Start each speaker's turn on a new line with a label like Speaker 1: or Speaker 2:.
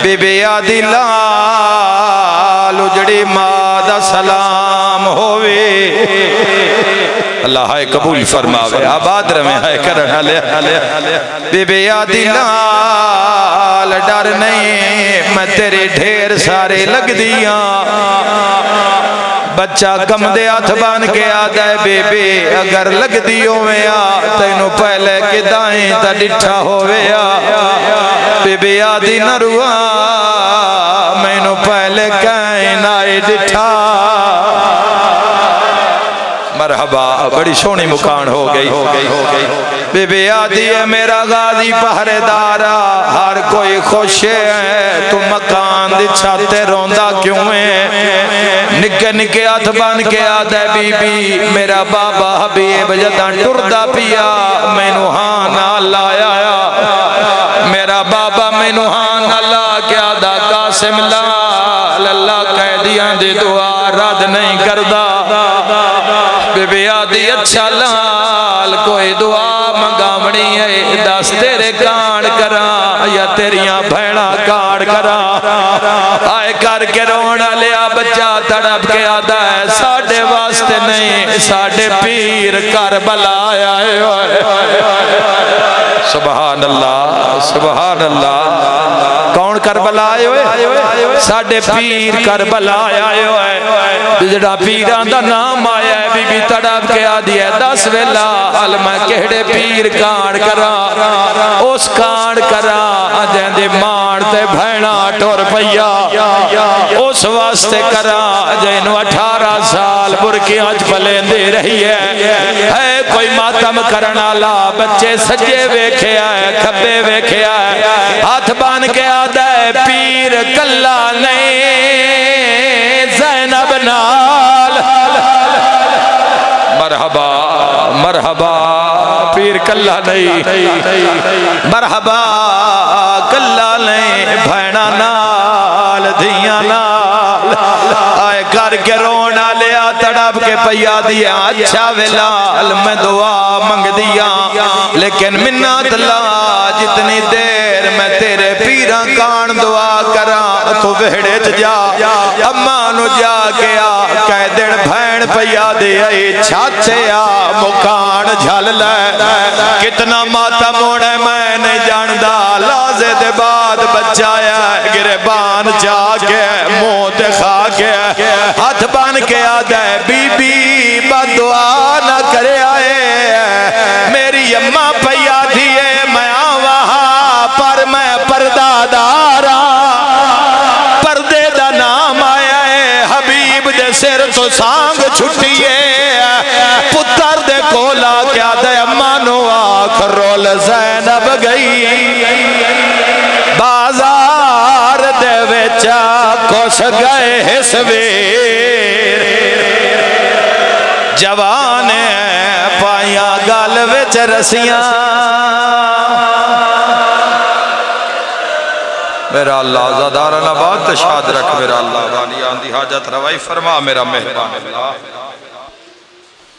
Speaker 1: be be آدی لال اجڑی مادہ سلام ہوئے اللہ ہے قبول فرماوے آباد رہے ہے کرنا لے بی بی آدی لال ڈر نہیں میں تیرے ڈھیر سارے لگ دیا بچہ کم دے ہاتھ بان کے آدھا ہے بی بی اگر لگ دیو میں آ تینو پہلے کے دائیں تا ڈٹھا ہوئے آ بی بی آدھی نروا میں نو پہلے کہیں نائے ڈٹھا مرحبا بڑی شونی مکان ہو گئی بی بی آدھی ہے میرا غازی پہرے دارا ہر کوئی خوش ہے تو مکان دی چھاتے روندہ کیوں ہے نکے نکے ہاتھ بان کے آدھے بی بی میرا بابا حبیب جدان ٹردہ پیا میں نوحان اللہ آیا میرا بابا میں نوحان اللہ کیا دا قاسم لال اللہ کہہ دیا دے دعا رد نہیں کردہ بی بی آدھی اچھا لال کوئی دعا منگامنی ہے دس تیرے کان کرا یا تیریاں بھیڑا کان کرا آئے کر کے رونا لیا بچہ تڑپ کے آدھا ہے ساڑھے واسطے نہیں ساڑھے پیر کربلا آیا ہے سبحان اللہ سبحان اللہ کون کربلا آئے ہوئے ساڑھے پیر کربلا آیا ہے جڑا پیران دا نام آیا ہے بی بی تڑپ کے آدھی ہے دس ویلا علمہ کہڑے پیر کان کرا اس کان کرا جہاں دے مانتے بھینا ٹور پیا اس واسطے کرا جہنو 18 سال برکی آج پلیں دے رہی ہے کوئی ماتم کرنا لا بچے سجے ویکھے آئے کھبے ویکھے آئے ہاتھ بان کے آدھا ہے پیر کلا نہیں زینب نال مرحبا مرحبا پیر کلا نہیں مرحبا کلا نہیں بھینا نال دھیاں نال آئے کر کے رونا لیا تڑپ کے پیا دیا اچھا ویلال میں دعا منگ دیا لیکن منت لا جتنی دیر میں تیرے پیران کان دعا کرا تو بہڑے جا اماں نو جا گیا کہہ دن بھین پیا دیا چھاچے آ مکان جھل لے کتنا ماتا موڑے میں نہیں جاندہ لازے دے بعد بچایا گربان جا کے منہ دکھا کے ہاتھ بان کے آدھے بی بی بدعا نہ کرے آئے میری اماں پیا دیئے میں وہاں پر میں پردہ دارا پردے دا نام آیا ہے حبیب دے سر تو سانگ چھٹیے پتر دے کولا کیا دے اماں نو آخر رول زینب گئی بازار دے وچا کس گئے حسویر جوان پائیاں گال وچ رسیاں میرا اللہ زادارنا بات تشاد رکھ میرا اللہ وانی آندھی حاجت روائی فرما میرا مہربان اللہ